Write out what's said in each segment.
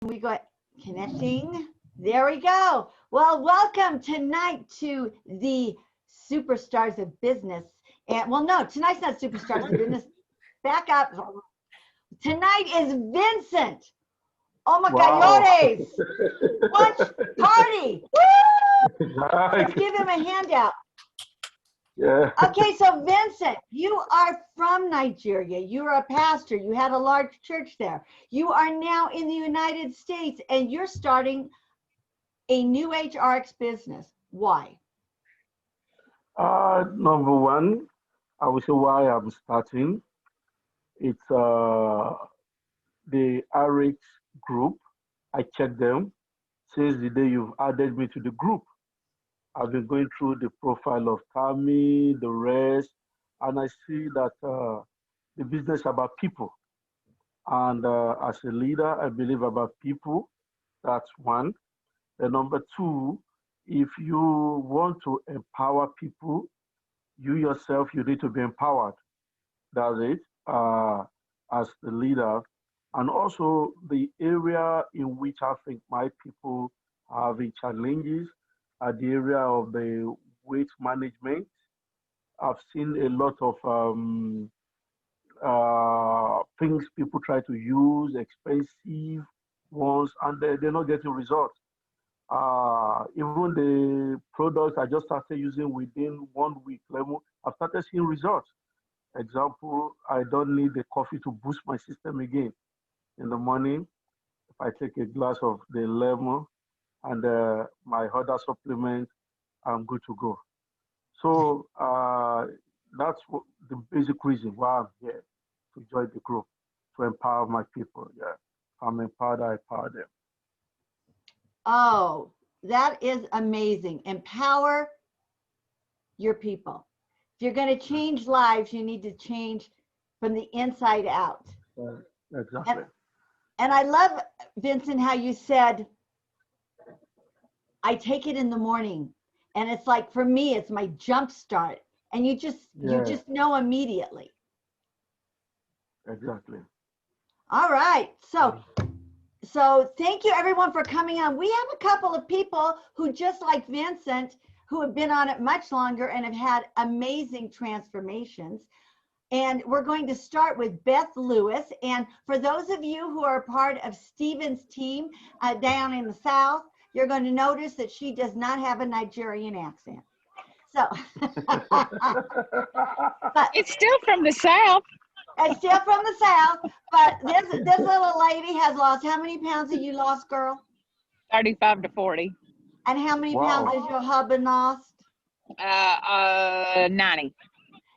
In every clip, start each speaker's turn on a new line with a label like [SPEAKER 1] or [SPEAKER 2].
[SPEAKER 1] We got connecting. There we go. Well, welcome tonight to the Superstars of Business. And well, no, tonight's not Superstars of Business. Back up. Tonight is Vincent. Oh my God, lunch party. Woo! Let's give him a handout.
[SPEAKER 2] Yeah.
[SPEAKER 1] Okay, so Vincent, you are from Nigeria. You are a pastor. You had a large church there. You are now in the United States, and you're starting a new age RX business. Why?
[SPEAKER 2] Number one, I will say why I'm starting. It's the RX group. I checked them since the day you've added me to the group. I've been going through the profile of Tammy, the rest, and I see that the business about people. And as a leader, I believe about people. That's one. And number two, if you want to empower people, you yourself, you need to be empowered. That's it, as the leader. And also the area in which I think my people have the challenges are the area of the weight management. I've seen a lot of things people try to use, expensive ones, and they're not getting results. Even the products I just started using within 1 week level, I've started seeing results. Example, I don't need the coffee to boost my system again. In the morning, if I take a glass of the lemon and my other supplement, I'm good to go. So that's the basic reason why I'm here, to join the group, to empower my people. Yeah, I'm empowered, I empower them.
[SPEAKER 1] Oh, that is amazing. Empower your people. If you're going to change lives, you need to change from the inside out.
[SPEAKER 2] Exactly.
[SPEAKER 1] And I love, Vincent, how you said, I take it in the morning. And it's like, for me, it's my jump start. And you just know immediately.
[SPEAKER 2] Exactly.
[SPEAKER 1] All right. So thank you everyone for coming on. We have a couple of people who, just like Vincent, who have been on it much longer and have had amazing transformations. And we're going to start with Beth Lewis. And for those of you who are part of Stephen's team down in the South, you're going to notice that she does not have a Nigerian accent. So
[SPEAKER 3] but it's still from the South.
[SPEAKER 1] It's still from the South, but this little lady has lost, how many pounds have you lost, girl?
[SPEAKER 3] 35 to 40.
[SPEAKER 1] And how many pounds has your husband lost?
[SPEAKER 3] 90.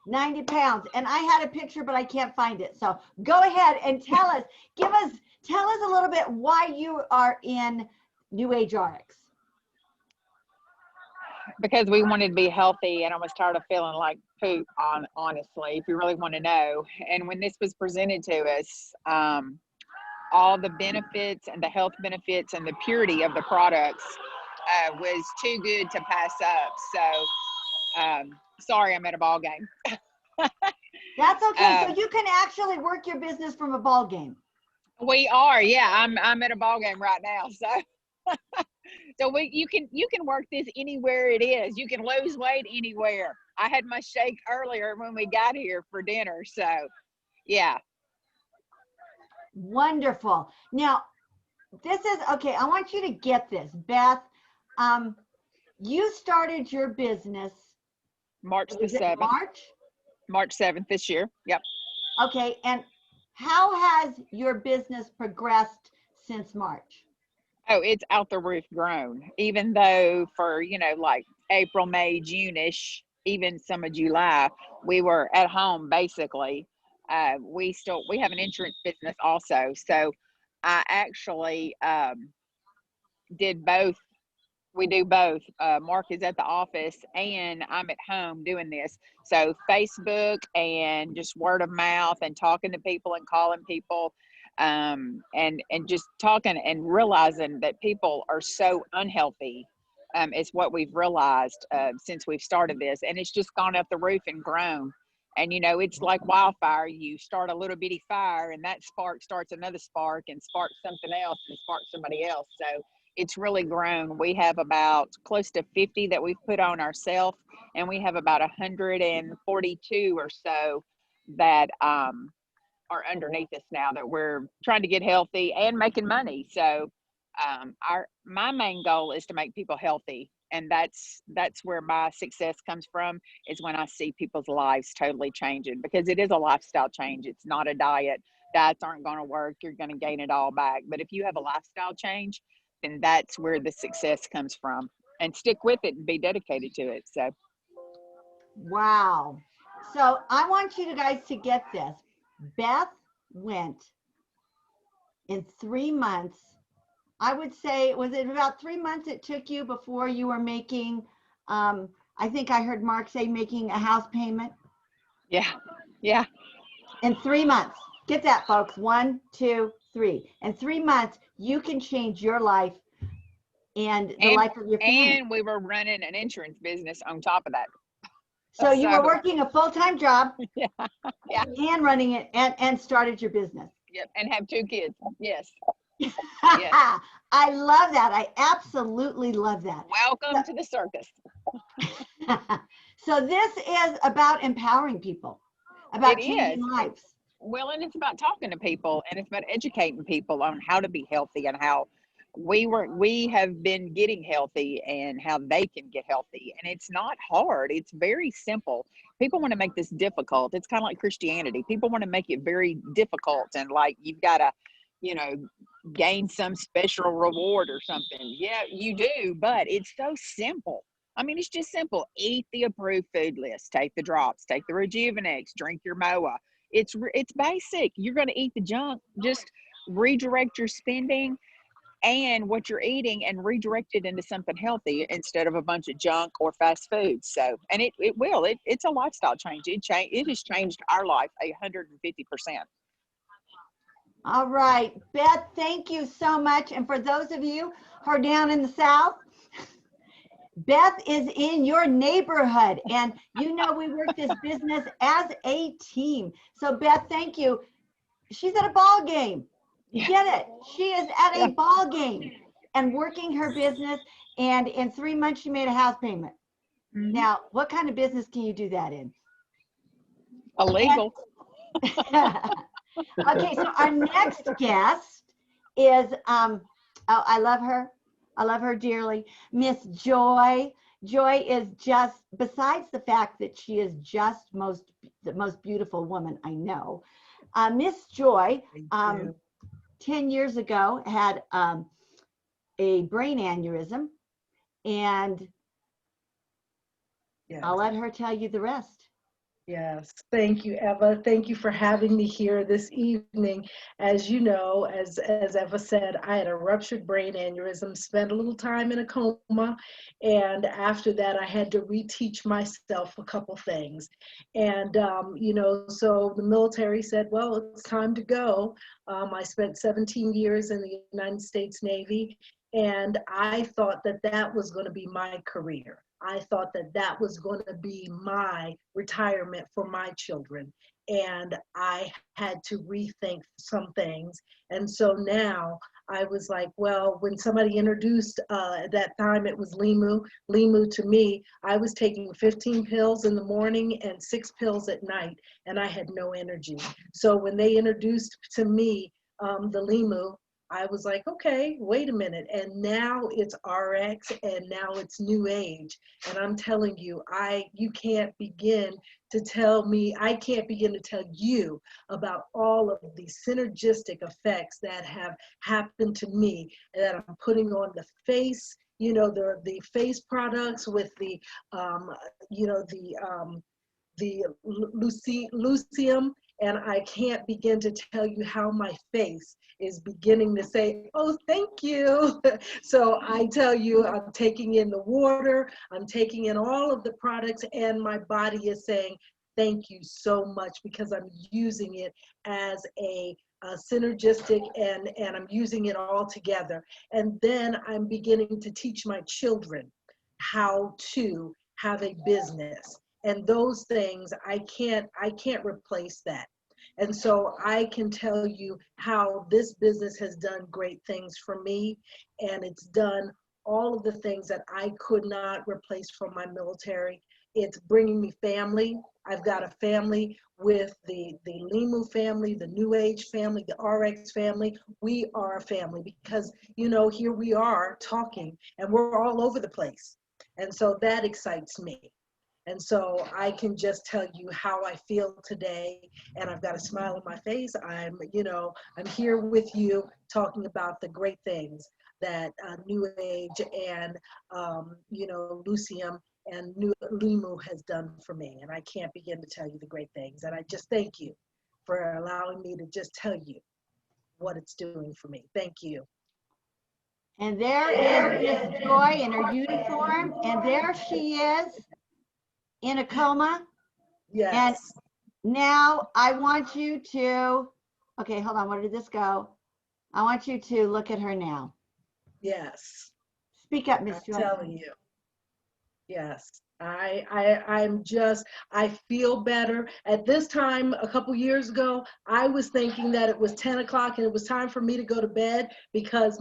[SPEAKER 1] 90 pounds. And I had a picture, but I can't find it. So go ahead and tell us a little bit why you are in New Age RX.
[SPEAKER 3] Because we wanted to be healthy, and I was tired of feeling like poop, honestly, if you really want to know. And when this was presented to us, all the benefits and the health benefits and the purity of the products was too good to pass up. So sorry, I'm at a ball game.
[SPEAKER 1] That's okay. So you can actually work your business from a ball game.
[SPEAKER 3] We are, yeah. I'm at a ball game right now. So so you can work this anywhere it is. You can lose weight anywhere. I had my shake earlier when we got here for dinner. So yeah.
[SPEAKER 1] Wonderful. Now, this is okay. I want you to get this, Beth. You started your business
[SPEAKER 3] March the 7th. March 7th this year. Yep.
[SPEAKER 1] Okay. And how has your business progressed since March?
[SPEAKER 3] Oh, it's out the roof grown. Even though for, like April, May, June-ish, even some of July, we were at home basically. We have an insurance business also. So I actually did both. We do both. Mark is at the office and I'm at home doing this. So Facebook and just word of mouth and talking to people and calling people, and just talking and realizing that people are so unhealthy. It's what we've realized since we've started this, and it's just gone up the roof and grown. And you know, it's like wildfire. You start a little bitty fire, and that spark starts another spark, and sparks something else, and sparks somebody else. So it's really grown. We have about close to 50 that we've put on ourselves, and we have about 142 or so that are underneath us now, that we're trying to get healthy and making money. So my main goal is to make people healthy, and that's where my success comes from, is when I see people's lives totally changing, because it is a lifestyle change. It's not a diet. Diets aren't going to work. You're going to gain it all back. But if you have a lifestyle change, then that's where the success comes from. And stick with it and be dedicated to it. So
[SPEAKER 1] Wow. So I want you guys to get this. Beth went in 3 months. I would say, was it about 3 months it took you before you were making, I think I heard Mark say making a house payment?
[SPEAKER 3] yeah. Yeah.
[SPEAKER 1] In 3 months. Get that, folks. 1, 2, 3. In 3 months, you can change your life and the life of your family.
[SPEAKER 3] And we were running an insurance business on top of that.
[SPEAKER 1] So you were working a full-time job,
[SPEAKER 3] Yeah. Yeah.
[SPEAKER 1] and running it, and started your business.
[SPEAKER 3] Yep. And have 2 kids. Yes.
[SPEAKER 1] I love that. I absolutely love that.
[SPEAKER 3] Welcome to the circus.
[SPEAKER 1] So this is about empowering people, about changing lives.
[SPEAKER 3] Well, and it's about talking to people, and it's about educating people on how to be healthy, and how we have been getting healthy, and how they can get healthy. And it's not hard. It's very simple. People want to make this difficult. It's kind of like Christianity. People want to make it very difficult, and like you've got to, you know, gain some special reward or something. Yeah, you do, but it's so simple. I mean, it's just simple. Eat the approved food list. Take the drops. Take the Rejuvenex. Drink your MOA. It's basic. You're going to eat the junk. Just redirect your spending and what you're eating, and redirect it into something healthy instead of a bunch of junk or fast food. So, and it's a lifestyle change. It has changed our life 150%.
[SPEAKER 1] All right, Beth, thank you so much. And for those of you who are down in the South, Beth is in your neighborhood, and you know we work this business as a team. So Beth, thank you. She's at a ball game.
[SPEAKER 3] Yeah.
[SPEAKER 1] Get it? She is at a ball game and working her business, and in 3 months she made a house payment.
[SPEAKER 3] Mm-hmm.
[SPEAKER 1] Now, what kind of business can you do that in?
[SPEAKER 3] Illegal.
[SPEAKER 1] Okay, so our next guest is, I love her. I love her dearly. Miss Joy. Joy is just, besides the fact that she is just the most beautiful woman I know, Miss Joy, 10 years ago had a brain aneurysm, and
[SPEAKER 4] Yes.
[SPEAKER 1] I'll let her tell you the rest.
[SPEAKER 4] Yes, thank you, Eva. Thank you for having me here this evening. As you know, as Eva said, I had a ruptured brain aneurysm, spent a little time in a coma, and after that I had to reteach myself a couple things. And, you know, so the military said, well, it's time to go. I spent 17 years in the United States Navy, and I thought that that was going to be my career. I thought that that was going to be my retirement for my children. And I had to rethink some things. And so now I was like, well, when somebody introduced, at that time it was Limu to me, I was taking 15 pills in the morning and 6 pills at night, and I had no energy. So when they introduced to me the Limu, I was like, okay, wait a minute. And now it's RX, and now it's new age. And I'm telling you, you can't begin to tell me, I can't begin to tell you about all of the synergistic effects that have happened to me, that I'm putting on the face, you know, the face products with the, you know, the lucium. And I can't begin to tell you how my face is beginning to say, oh, thank you. So I tell you, I'm taking in the water, I'm taking in all of the products, and my body is saying, thank you so much, because I'm using it as a synergistic, and I'm using it all together. And then I'm beginning to teach my children how to have a business. And those things, I can't replace that. And so I can tell you how this business has done great things for me, and it's done all of the things that I could not replace from my military. It's bringing me family. I've got a family with the Limu family, the New Age family, the RX family. We are a family because, you know, here we are talking and we're all over the place. And so that excites me. And so I can just tell you how I feel today, and I've got a smile on my face. I'm here with you talking about the great things that New Age and, Lucium and New Limu has done for me. And I can't begin to tell you the great things. And I just thank you for allowing me to just tell you what it's doing for me. Thank you.
[SPEAKER 1] And there is Miss Joy in her uniform, and there she is in a coma.
[SPEAKER 4] Yes.
[SPEAKER 1] And now I want you to, okay, hold on, where did this go? I want you to look at her now.
[SPEAKER 4] Yes.
[SPEAKER 1] Speak up, Miss Joy.
[SPEAKER 4] I'm telling you. Yes. I feel better. At this time, a couple years ago, I was thinking that it was 10 o'clock and it was time for me to go to bed because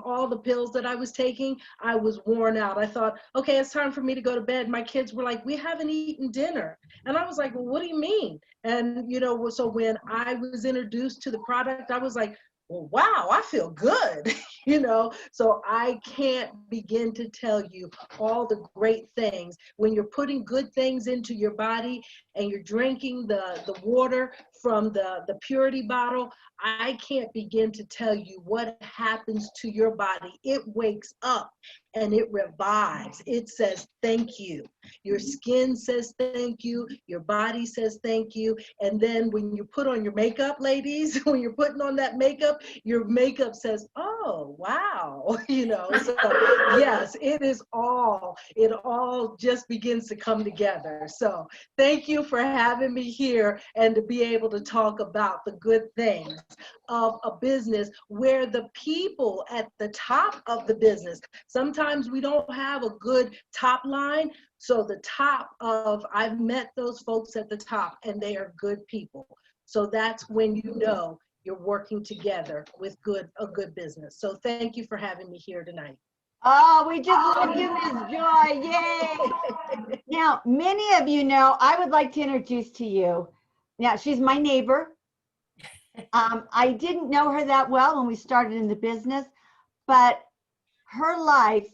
[SPEAKER 4] all the pills that I was taking, I was worn out. I thought, okay, it's time for me to go to bed. My kids were like, we haven't eaten dinner. And I was like, well, what do you mean? And, so when I was introduced to the product, I was like, well, wow, I feel good, so I can't begin to tell you all the great things. When you're putting good things into your body and you're drinking the water from the purity bottle, I can't begin to tell you what happens to your body. It wakes up and it revives. It says thank you. Your skin says thank you. Your body says thank you. And then when you put on your makeup, ladies, when you're putting on that makeup, your makeup says, oh, wow. So yes, it all just begins to come together. So thank you for having me here and to be able to talk about the good things of a business where the people at the top of the business, sometimes we don't have a good top line. So I've met those folks at the top and they are good people. So that's when you know you're working together with a good business. So thank you for having me here tonight.
[SPEAKER 1] Oh, we just love you, Miss Joy. Yay. Now, many of you know, I would like to introduce to you. Now, she's my neighbor. I didn't know her that well when we started in the business, but her life,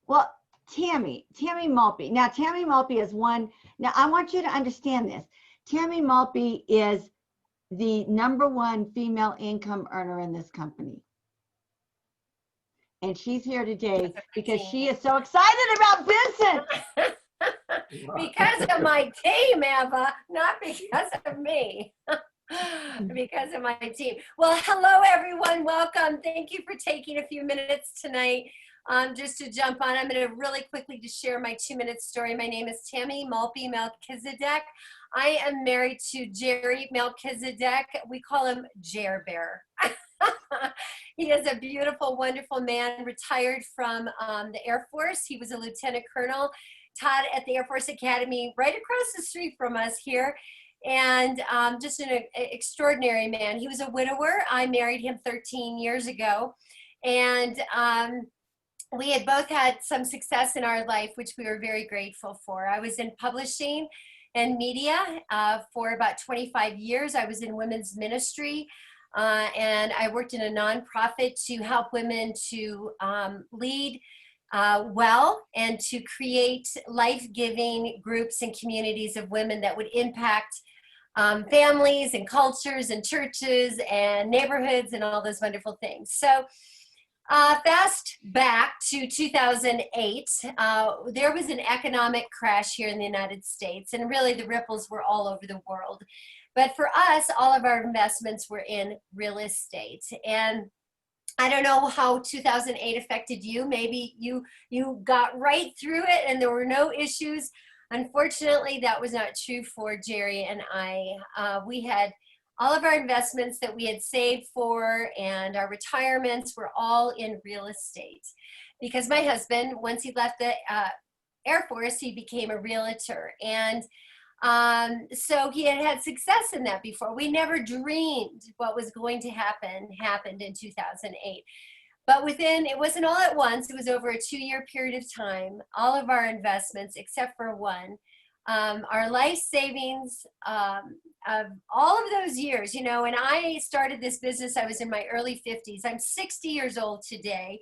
[SPEAKER 1] well, Tammy Malpe. Now, Tammy Malpe is one. Now, I want you to understand this. Tammy Malpe is the #1 female income earner in this company. And she's here today because she is so excited about Vincent.
[SPEAKER 5] Because of my team, Eva, not because of me. Because of my team. Well, hello, everyone. Welcome. Thank you for taking a few minutes tonight just to jump on. I'm going to really quickly just share my 2-minute story. My name is Tammy Malpe Melchizedek. I am married to Jerry Melchizedek. We call him Jer Bear. He is a beautiful, wonderful man, retired from the Air Force. He was a lieutenant colonel, taught at the Air Force Academy right across the street from us here. And just an extraordinary man. He was a widower. I married him 13 years ago. And we had both had some success in our life, which we were very grateful for. I was in publishing and media for about 25 years. I was in women's ministry. And I worked in a nonprofit to help women to lead well and to create life-giving groups and communities of women that would impact families and cultures and churches and neighborhoods and all those wonderful things. So fast back to 2008, there was an economic crash here in the United States, and really the ripples were all over the world. But for us, all of our investments were in real estate. And I don't know how 2008 affected you. Maybe you got right through it and there were no issues. Unfortunately, that was not true for Jerry and I. We had all of our investments that we had saved for and our retirements were all in real estate. Because my husband, once he left the Air Force, he became a realtor. And so he had success in that before. We never dreamed what was going to happened in 2008. But it wasn't all at once, it was over a 2-year period of time. All of our investments, except for one, our life savings of all of those years, you know, when I started this business, I was in my early 50s. I'm 60 years old today.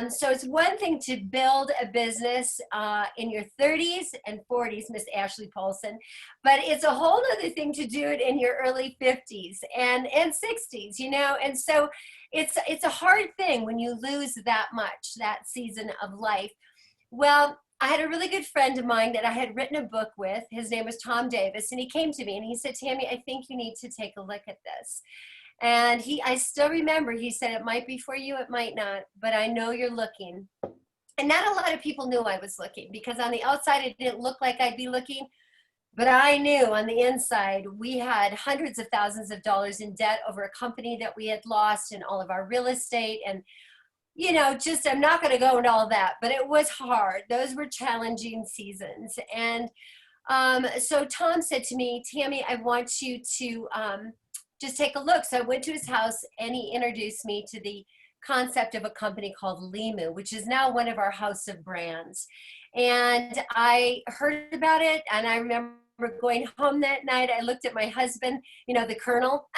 [SPEAKER 5] So it's one thing to build a business in your 30s and 40s, Miss Ashley Paulson, but it's a whole other thing to do it in your early 50s and 60s, you know, and so it's a hard thing when you lose that much, that season of life. Well, I had a really good friend of mine that I had written a book with. His name was Tom Davis, and he came to me and he said, Tammy, I think you need to take a look at this. And I still remember, he said, it might be for you, it might not, but I know you're looking. And not a lot of people knew I was looking, because on the outside, it didn't look like I'd be looking, but I knew on the inside, we had hundreds of thousands of dollars in debt over a company that we had lost, and all of our real estate. And, you know, just, I'm not going to go into all that, but it was hard. Those were challenging seasons. And so Tom said to me, Tammy, I want you to just take a look. So I went to his house and he introduced me to the concept of a company called Limu, which is now one of our house of brands. And I heard about it, and I remember going home that night, I looked at my husband, you know, the Colonel,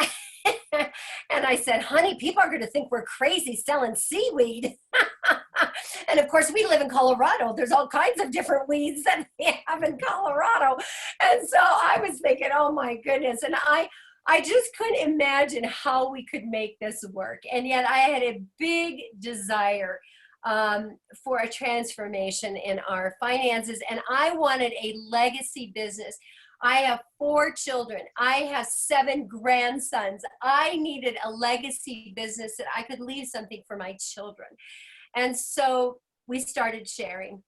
[SPEAKER 5] and I said, honey, people are going to think we're crazy selling seaweed. And of course, we live in Colorado. There's all kinds of different weeds that we have in Colorado. And so I was thinking, oh my goodness. And I just couldn't imagine how we could make this work. And yet I had a big desire for a transformation in our finances. And I wanted a legacy business. I have 4 children. I have 7 grandsons. I needed a legacy business that I could leave something for my children. And so we started sharing.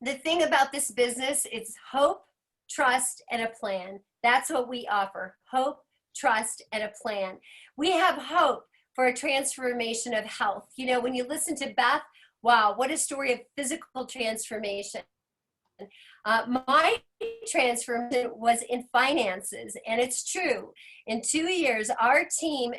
[SPEAKER 5] The thing about this business, it's hope, trust, and a plan. That's what we offer. Hope, trust, and a plan. We have hope for a transformation of health. You know, when you listen to Beth, wow, what a story of physical transformation. My transformation was in finances, and it's true. In 2 years, our team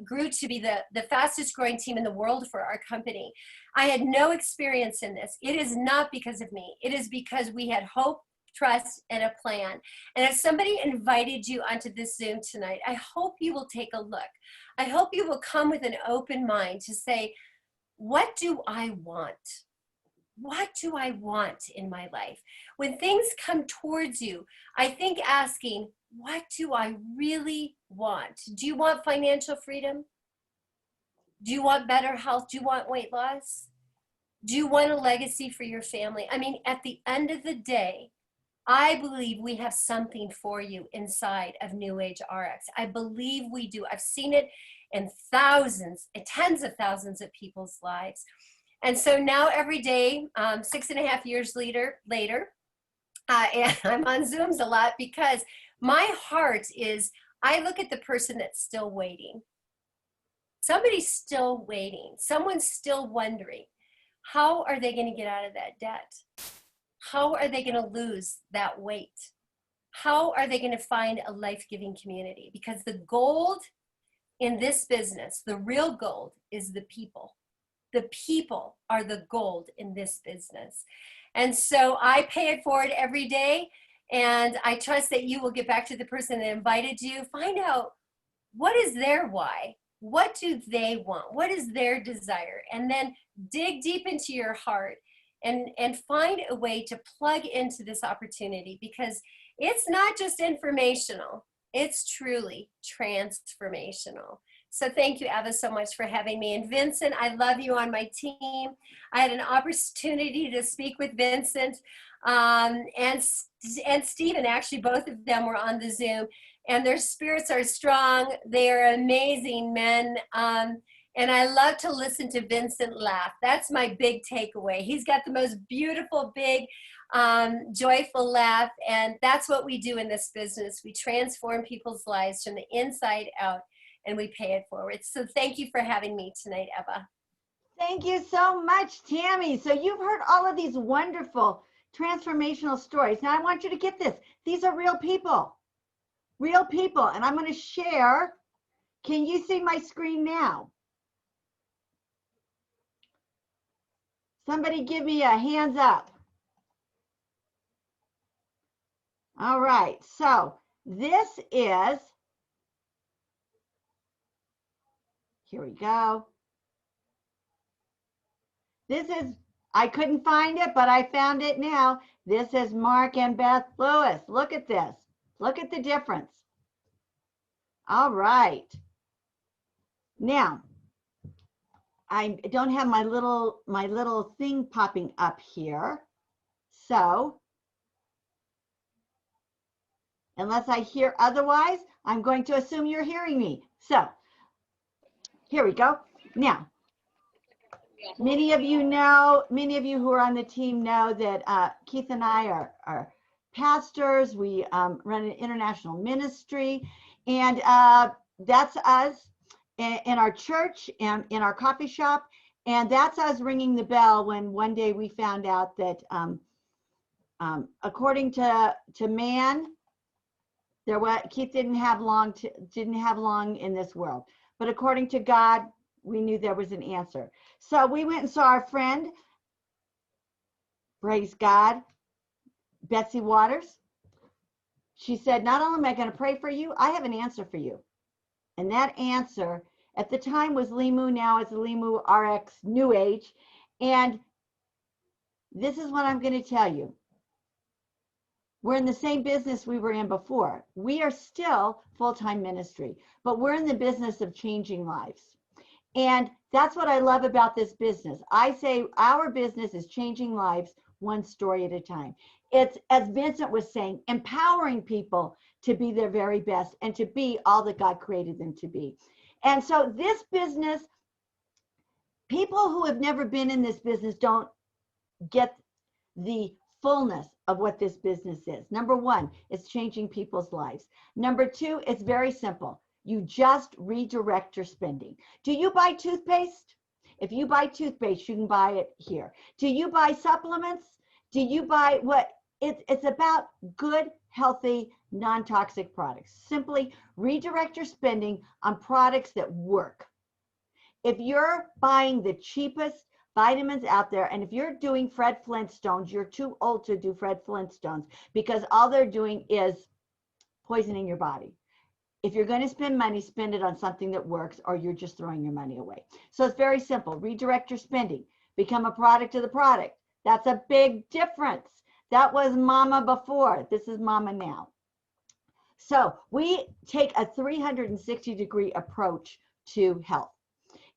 [SPEAKER 5] grew to be the fastest growing team in the world for our company. I had no experience in this. It is not because of me. It is because we had hope, trust, and a plan. And if somebody invited you onto this Zoom tonight, I hope you will take a look. I hope you will come with an open mind to say, what do I want? What do I want in my life? When things come towards you, I think asking, what do I really want? Do you want financial freedom? Do you want better health? Do you want weight loss? Do you want a legacy for your family? I mean, at the end of the day, I believe we have something for you inside of New Age RX. I believe we do. I've seen it in thousands, tens of thousands of people's lives. And so now every day, 6.5 years later, and I'm on Zooms a lot, because my heart is, I look at the person that's still waiting. Somebody's still waiting. Someone's still wondering, how are they going to get out of that debt? How are they going to lose that weight? How are they going to find a life-giving community? Because the gold in this business, the real gold, is the people. The people are the gold in this business. And so I pay it forward every day, and I trust that you will get back to the person that invited you. Find out, what is their why? What do they want? What is their desire? And then dig deep into your heart and find a way to plug into this opportunity, because it's not just informational, it's truly transformational. So thank you, Eva, so much for having me. And Vincent, I love you on my team. I had an opportunity to speak with Vincent and Stephen. Actually, both of them were on the Zoom, and their spirits are strong. They are amazing men. And I love to listen to Vincent laugh. That's my big takeaway. He's got the most beautiful, big, joyful laugh. And that's what we do in this business. We transform people's lives from the inside out, and we pay it forward. So thank you for having me tonight, Eva.
[SPEAKER 1] Thank you so much, Tammy. So you've heard all of these wonderful transformational stories. Now I want you to get this. These are real people, and I'm going to share. Can you see my screen now? Somebody give me a hands up. All right, so this is, here we go. This is, I couldn't find it, but I found it now. This is Mark and Beth Lewis. Look at this. Look at the difference. All right. Now, I don't have my little thing popping up here. So, unless I hear otherwise, I'm going to assume you're hearing me. So, here we go. Now, many of you who are on the team know that Keith and I are pastors. We run an international ministry, and that's us in our church and in our coffee shop. And that's us ringing the bell when one day we found out that according to man, Keith didn't have long in this world, but according to God, we knew there was an answer. So we went and saw our friend, praise God, Betsy Waters. She said, not only am I going to pray for you, I have an answer for you. And that answer at the time was Limu, now it's Limu RX New Age. And this is what I'm going to tell you. We're in the same business we were in before. We are still full-time ministry, but we're in the business of changing lives. And that's what I love about this business. I say our business is changing lives one story at a time. It's, as Vincent was saying, empowering people to be their very best and to be all that God created them to be. And so this business, people who have never been in this business don't get the fullness of what this business is. Number one, it's changing people's lives. Number two, it's very simple. You just redirect your spending. Do you buy toothpaste? If you buy toothpaste, you can buy it here. Do you buy supplements? Do you buy what? It's about good, healthy, non-toxic products. Simply redirect your spending on products that work. If you're buying the cheapest vitamins out there, and if you're doing Fred Flintstones, you're too old to do Fred Flintstones because all they're doing is poisoning your body. If you're going to spend money, spend it on something that works, or you're just throwing your money away. So it's very simple. Redirect your spending. Become a product of the product. That's a big difference. That was mama before. This is mama now. So we take a 360-degree approach to health.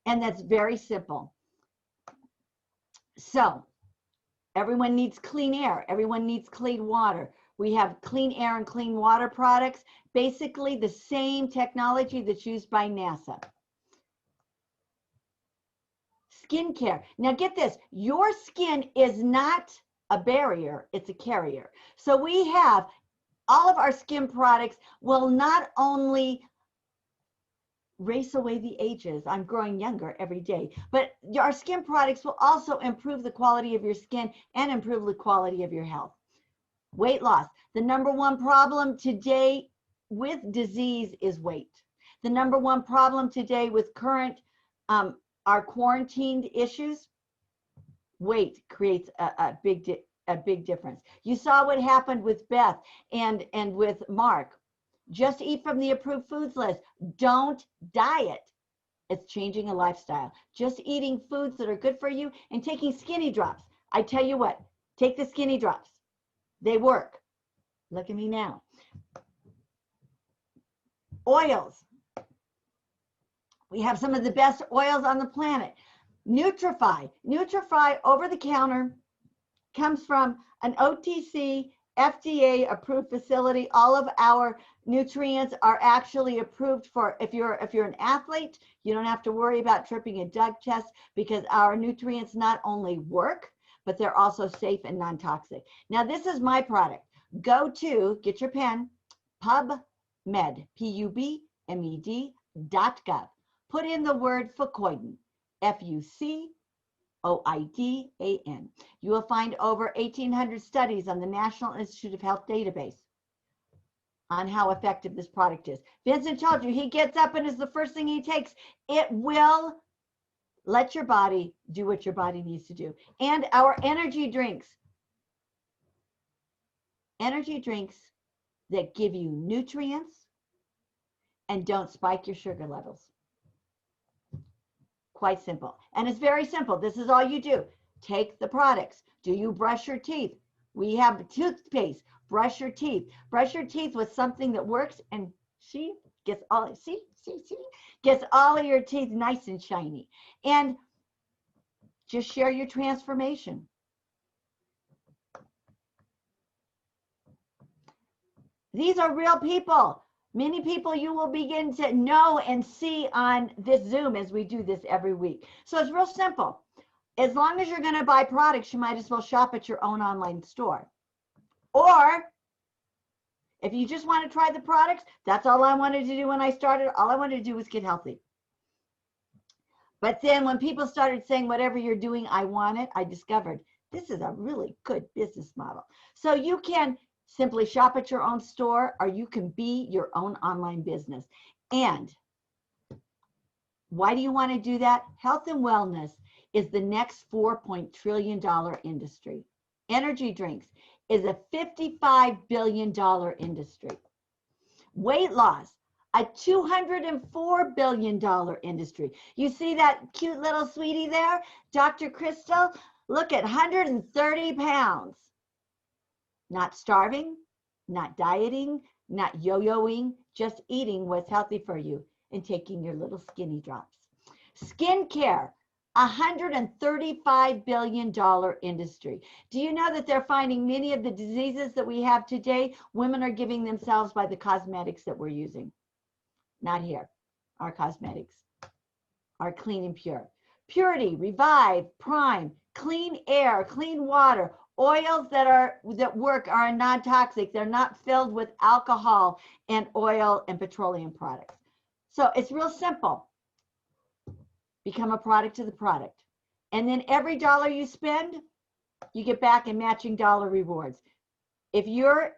[SPEAKER 1] And that's very simple. So everyone needs clean air. Everyone needs clean water. We have clean air and clean water products, basically the same technology that's used by NASA. Skincare. Now get this, your skin is not a barrier, it's a carrier. So we have all of our skin products will not only race away the ages, I'm growing younger every day, but our skin products will also improve the quality of your skin and improve the quality of your health. Weight loss. The number one problem today with disease is weight. The number one problem today with current, our quarantined issues, weight creates a big difference. You saw what happened with Beth and with Mark. Just eat from the approved foods list. Don't diet. It's changing a lifestyle. Just eating foods that are good for you and taking skinny drops. I tell you what, take the skinny drops. They work. Look at me now. Oils. We have some of the best oils on the planet. Nutrify. Nutrify over the counter comes from an OTC FDA approved facility. All of our nutrients are actually approved for, if you're an athlete, you don't have to worry about tripping a drug test because our nutrients not only work, but they're also safe and non-toxic. Now this is my product. Go to, get your pen, PubMed, PubMed.gov. Put in the word Fucoidan, Fucoidan, OIDAN. You will find over 1,800 studies on the National Institute of Health database on how effective this product is. Vincent told you, he gets up and is the first thing he takes. It will let your body do what your body needs to do. And our energy drinks that give you nutrients and don't spike your sugar levels. Quite simple. And it's very simple. This is all you do. Take the products. Do you brush your teeth? We have toothpaste. Brush your teeth. Brush your teeth with something that works, and gets all gets all of your teeth nice and shiny. And just share your transformation. These are real people. Many people you will begin to know and see on this Zoom as we do this every week. So it's real simple. As long as you're going to buy products, you might as well shop at your own online store. Or if you just want to try the products, that's all I wanted to do when I started. All I wanted to do was get healthy. But then when people started saying, whatever you're doing, I want it, I discovered this is a really good business model. So you can simply shop at your own store, or you can be your own online business. And why do you want to do that? Health and wellness is the next $4 trillion industry. Energy drinks is a $55 billion industry. Weight loss, a $204 billion industry. You see that cute little sweetie there? Dr. Crystal, look at 130 pounds. Not starving, not dieting, not yo-yoing, just eating what's healthy for you and taking your little skinny drops. Skincare, $135 billion industry. Do you know that they're finding many of the diseases that we have today, women are giving themselves by the cosmetics that we're using? Not here. Our cosmetics are clean and pure. Purity, revive, prime, clean air, clean water. Oils that work are non-toxic. They're not filled with alcohol and oil and petroleum products. So it's real simple. Become a product of the product. And then every dollar you spend, you get back in matching dollar rewards. If you're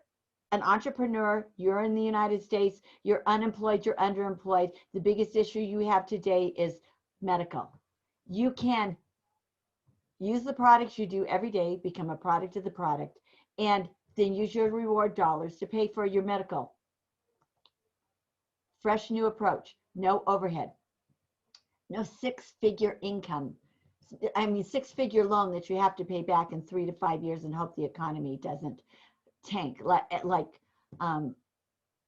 [SPEAKER 1] an entrepreneur, you're in the United States, you're unemployed, you're underemployed, the biggest issue you have today is medical. You can use the products you do every day, become a product of the product, and then use your reward dollars to pay for your medical. Fresh new approach, no overhead, no six-figure income. I mean, six-figure loan that you have to pay back in 3 to 5 years and hope the economy doesn't tank, like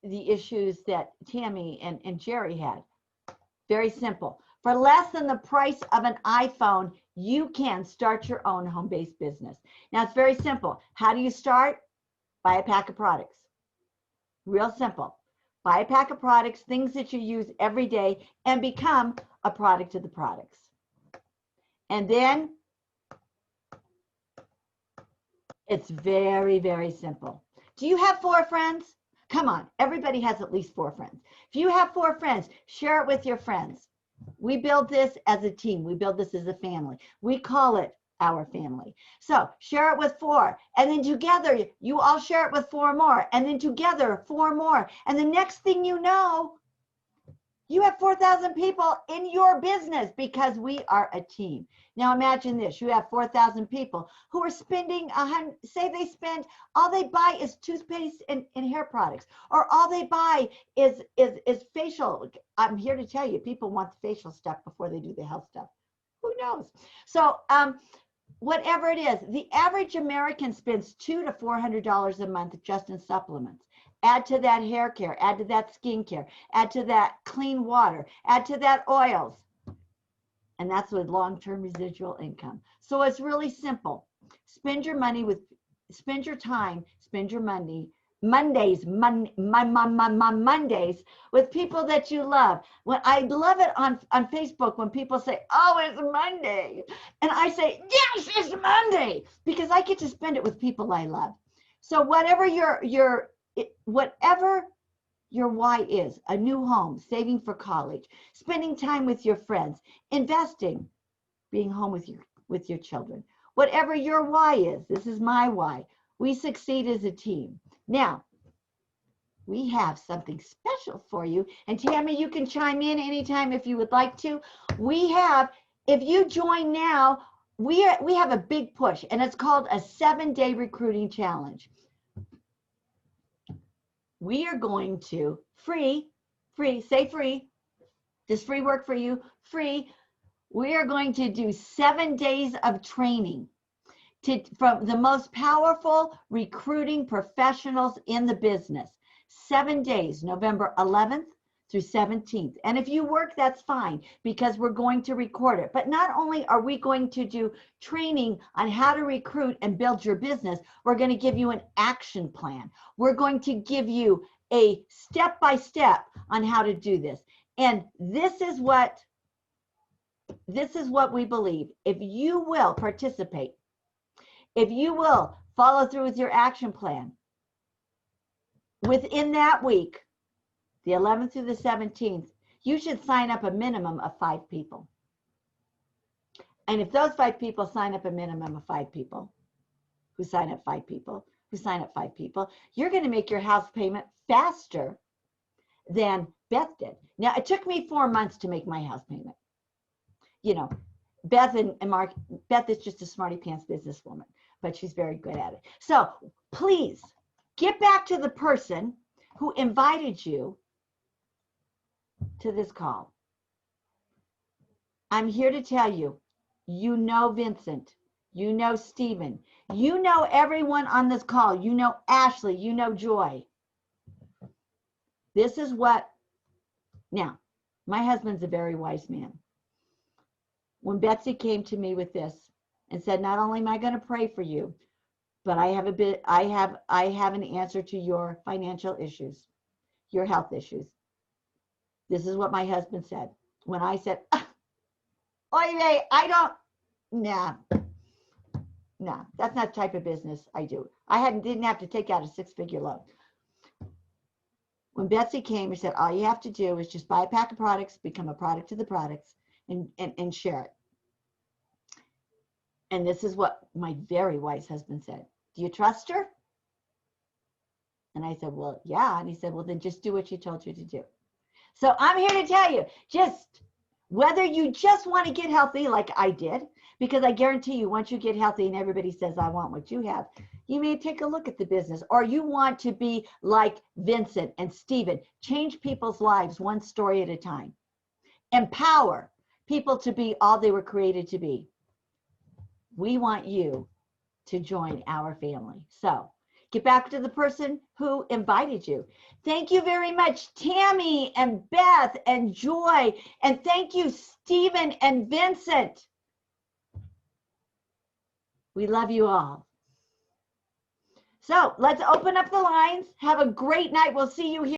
[SPEAKER 1] the issues that Tammy and Jerry had. Very simple. For less than the price of an iPhone, you can start your own home-based business. Now, it's very simple. How do you start? Buy a pack of products. Real simple. Buy a pack of products, things that you use every day, and become a product of the products. And then it's very, very simple. Do you have 4 friends? Come on, everybody has at least 4 friends. If you have 4 friends, share it with your friends. We build this as a team. We build this as a family. We call it our family. So share it with 4. And then together, you all share it with 4 more. And then together, 4 more. And the next thing you know, you have 4,000 people in your business because we are a team. Now imagine this, you have 4,000 people who are spending, say they spend, all they buy is toothpaste and hair products, or all they buy is facial. I'm here to tell you, people want the facial stuff before they do the health stuff. Who knows? So whatever it is, the average American spends $200 to $400 a month just in supplements. Add to that hair care, add to that skin care, add to that clean water, add to that oils. And that's with long-term residual income. So it's really simple. Spend your money with, spend your time, spend your money, Mondays with people that you love. When I love it on Facebook when people say, oh, it's Monday. And I say, yes, it's Monday, because I get to spend it with people I love. So whatever whatever your why is, a new home, saving for college, spending time with your friends, investing, being home with with your children. Whatever your why is, this is my why. We succeed as a team. Now, we have something special for you. And Tammy, you can chime in anytime if you would like to. We have, if you join now, we have a big push, and it's called a 7-day recruiting challenge. We are going to free, say free. Does free work for you? Free. We are going to do 7 days of training from the most powerful recruiting professionals in the business. 7 days, November 11th through 17th. And if you work, that's fine, because we're going to record it. But not only are we going to do training on how to recruit and build your business, we're going to give you an action plan. We're going to give you a step-by-step on how to do this. And this is what we believe. If you will participate, if you will follow through with your action plan, within that week, the 11th through the 17th, you should sign up a minimum of 5 people. And if those 5 people sign up a minimum of 5 people, who sign up 5 people, who sign up 5 people, you're going to make your house payment faster than Beth did. Now, it took me 4 months to make my house payment. You know, Beth and Mark, Beth is just a smarty pants businesswoman, but she's very good at it. So please get back to the person who invited you to this call. I'm here to tell you, you know Vincent, you know Stephen, you know everyone on this call, you know Ashley, you know Joy. This is what, now, my husband's a very wise man. When Betsy came to me with this and said, not only am I going to pray for you, but I have an answer to your financial issues, your health issues. This is what my husband said. When I said, oy, I don't, nah, that's not the type of business I do. I didn't have to take out a 6-figure loan. When Betsy came, she said, all you have to do is just buy a pack of products, become a product of the products, and share it. And this is what my very wise husband said. Do you trust her? And I said, well, yeah. And he said, well, then just do what she told you to do. So I'm here to tell you, just whether you just want to get healthy like I did, because I guarantee you, once you get healthy and everybody says, I want what you have, you may take a look at the business, or you want to be like Vincent and Stephen, change people's lives one story at a time, empower people to be all they were created to be. We want you to join our family. So get back to the person who invited you. Thank you very much, Tammy and Beth and Joy. And thank you, Stephen and Vincent. We love you all. So let's open up the lines. Have a great night. We'll see you here.